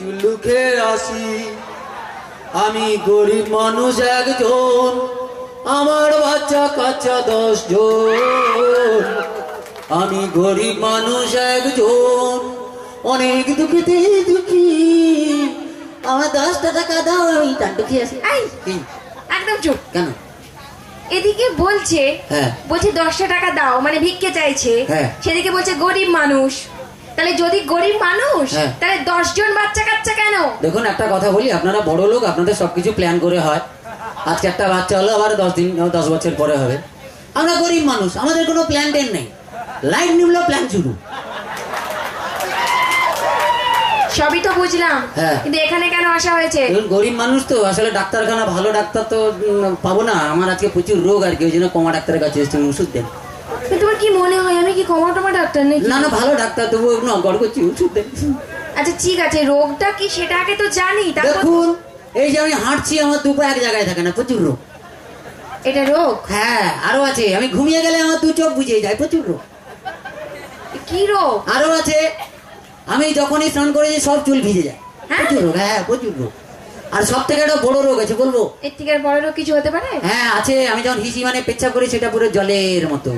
চুলুকে আসি। আমি গরিব মানুষ একজন, আমার বাচ্চা কাচ্চা 10 জন। আমি গরিব মানুষ একজন, অনেক দুঃখেতে দুঃখী। আমার 10টা টাকা দাও, আমি টান্টু খেয়ে আসি। একদম চুপ। কেন? এদিকে বলছে বলছে 10টা টাকা দাও, মানে ভিক্ষে চাইছে। সেদিকে বলছে গরিব মানুষ। তাহলে যদি গরিব মানুষ, তাহলে 10 জন বাচ্চা কাচ্চা কেন? দেখুন একটা কথা বলি, আপনারা বড় লোক, আপনাদের সবকিছু প্ল্যান করে হয়। আজকে একটা বাচ্চা হলো, আবার 10 বছর পরে হবে। আমরা গরিব মানুষ, আমাদের কোনো প্ল্যান টেন নেই। লাইট নিমলো প্ল্যান শুরু। সবই তো বুঝলাম, কিন্তু এখানে কেন আসা হয়েছে? গরিব মানুষ তো, আসলে ডাক্তারখানা ভালো ডাক্তার তো পাবো না। আমার আজকে প্রচুর রোগ আর কি, ওই জন্য কমা ডাক্তারের কাছে এসেছি, ওষুধ দেন। তোমার কি মনে হয় আমি কি কমা টমা ডাক্তার নাকি? না না, ভালো ডাক্তার, তবু নগর করছি, ওষুধ দেন। আচ্ছা ঠিক আছে, রোগটা কি সেটা আগে তো জানি। দেখুন এই যে আমি হাঁটছি, আমার দুপা এক জায়গায় থাকে না, প্রচুর রোগ। এটা রোগ? হ্যাঁ, আরো আছে। আমি ঘুমিয়ে গেলে আমার 2 চোখ বুঝিয়ে যায়, প্রচুর রোগ। কি রোগ? আরো আছে, আমি যখনই স্নান করেছি সব চুল ভিজে যায়, প্রচুর রোগ। হ্যাঁ, প্রচুর রোগ। আর সব থেকে একটা বড় রোগ আছে, বলবো? এর থেকে বড় রোগ কিছু হতে পারে? হ্যাঁ আছে, আমি যখন হিসি মানে পেচ্ছাপ করি, সেটা পুরো জলের মতো।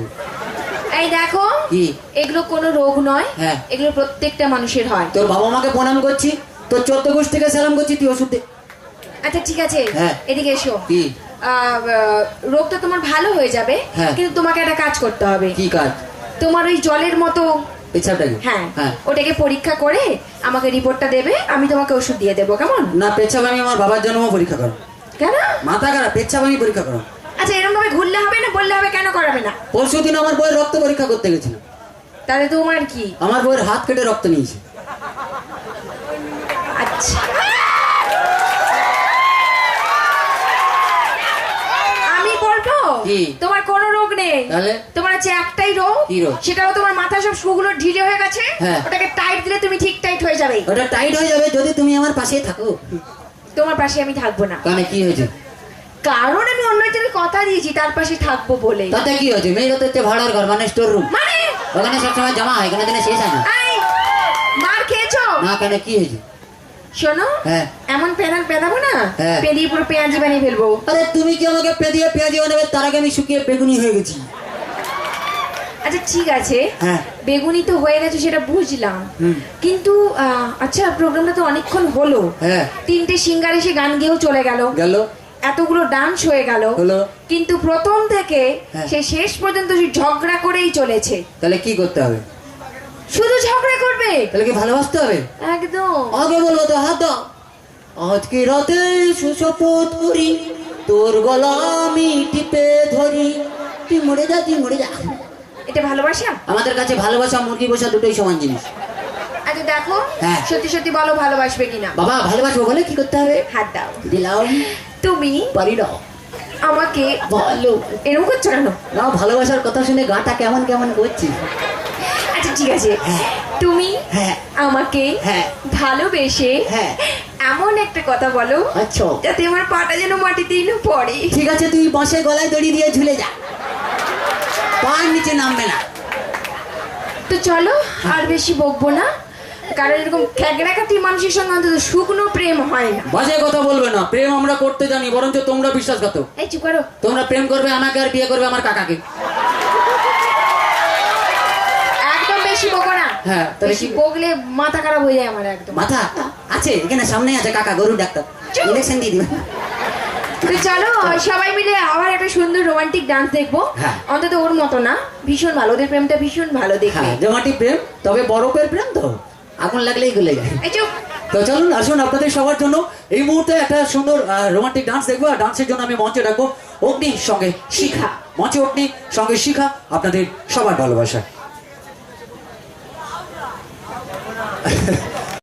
এই দেখো, কি এগুলো কোনো রোগ নয়, এগুলো প্রত্যেকটা মানুষের হয়। তোর বাবা মাকে প্রণাম করছি, তোর 14 গোষ্ঠ থেকে সালাম করছি, তুই ওষুধ দে। আচ্ছা ঠিক আছে, এদিকে এসো। কি? রোগটা তোমার ভালো হয়ে যাবে, কিন্তু তোমাকে একটা কাজ করতে হবে। কি কাজ? তোমার ওই জলের মতো পেচ্ছাপটাকে, ওটাকে পরীক্ষা করে আমাকে রিপোর্টটা দেবে, আমি তোমাকে ওষুধ দিয়ে দেবো, কেমন? না, পেচ্ছাপ আমি আমার বাবার জন্ম পরীক্ষা করো। কেন? মাথা খারাপ, পেচ্ছাপ আমি পরীক্ষা করো। আচ্ছা এরকম ভাবে ঘুরলে হবে না, বললে হবে, কেন করাবে না? পরশুদিন আমার বইয়ের রক্ত পরীক্ষা করতে গেছিল। তাহলে তোমার কি? আমার বইয়ের হাত কেটে রক্ত নিয়েছে। আচ্ছা আমি বলবো তোমার কোনো রোগ নেই, তোমার আছে একটাই রোগ। সেটাও তোমার মাথা সব সুগুলো ঢিলে হয়ে গেছে, ওটাকে টাইট দিলে তুমি ঠিক টাইট হয়ে যাবে। ওটা টাইট হয়ে যাবে যদি তুমি আমার পাশে থাকো। তোমার পাশে আমি থাকবো না। মানে কি হয়েছে? কারণ আমি অন্য একজনের কথা দিয়েছি তার পাশে থাকবো বলে। তাতে কি হয়েছে? মেয়ের তো ভাড়ার ঘর, মানে স্টোর রুম, মানে ওখানে সবসময় জমা হয়, কোনো দিনে শেষ হয় না। মার খেয়েছো না? কেন, কি হয়েছে? শোনো, এমন পেঁয়াজ পেঁদাবো না, পেঁদিয়ে পুরো পেঁয়াজি বানিয়ে ফেলবো। আরে তুমি কি আমাকে পেঁদিয়ে পেঁয়াজি বানাবে? তার আগে আমি শুকিয়ে বেগুনি হয়ে গেছি। আচ্ছা ঠিক আছে, বেগুনি তো হয়ে গেছে সেটা বুঝলাম, কিন্তু আচ্ছা প্রোগ্রামটা তো অনেকক্ষণ হলো, 3টে সিঙ্গার এসে গান গেয়েও চলে গেল, এতগুলো ডান্স হয়ে গেল, কিন্তু প্রথম থেকে সে শেষ পর্যন্ত ঝগড়া করেই চলেছে। তাহলে কি করতে হবে? শুধু ঝগড়া করবে? তাহলে কি ভালোবাসতে হবে? একদম। আগে বলবো তো, হাত দাও। আজকে রাতে সুশপথ করি, তোর গলা আমি টিপে ধরি, তুই মরে যা, তুই মরে যা। এটা ভালোবাসা? আমাদের কাছে ভালোবাসা মুরগি বসা দুটোই সমান জিনিস। আচ্ছা দেখো, সত্যি সত্যি বলো ভালোবাসবে কিনা? বাবা ভালোবাসবো বলে কি করতে হবে? হাত দাও। দিলাম। তুমি পারি না আমাকে ভালো এরকম করছো কেন? না, ভালোবাসার কথা শুনে গাটা কেমন কেমন করছি। আচ্ছা ঠিক আছে, তুমি আমাকে ভালোবেসে এমন একটা কথা বলো, আচ্ছা, যাতে আমার পাটা যেন মাটিতেই না পড়ে। ঠিক আছে, তুই বাঁশের গলায় দড়ি দিয়ে ঝুলে যা, পায়ের নিচে নামবে না। তো চলো, আর বেশি বকবো না, কারণ এরকম খ্যাগড়াকাটি মানুষের সঙ্গে অন্তত শুকনো প্রেম হয় না। বাজে কথা বলবে না, প্রেম আমরা করতে জানি, বরঞ্চ তোমরা বিশ্বাসঘাতক। এই চুপ করো। তোমরা প্রেম করবে আমাকে আর বিয়ে করবে আমার কাকাকে। একদম বেশি বকো না। বেশি বকলে মাথা খারাপ হয়ে যায় আমার। একদম মাথা আছে এখানে, সামনে আছে কাকা, গরুর ডাক্তার, ইলেকশন দিয়ে দিবে। তো চলো সবাই মিলে আবার একটা সুন্দর রোমান্টিক ডান্স দেখবো, অন্তত ওর মতো না, ভীষণ ভালো, ওদের প্রেমটা ভীষণ ভালো দেখবে। রোমান্টিক প্রেম, তবে বরফের প্রেম তো, আগুন লাগলেই গলে যায়। তো চলুন, আসুন আপনাদের সবার জন্য এই মুহূর্তে একটা সুন্দর রোমান্টিক ডান্স দেখবো। আর ডান্সের জন্য আমি মঞ্চে ডাকবো অগ্নির সঙ্গে শিখা। মঞ্চে অগ্নি, সঙ্গে শিখা, আপনাদের সবার ভালোবাসা।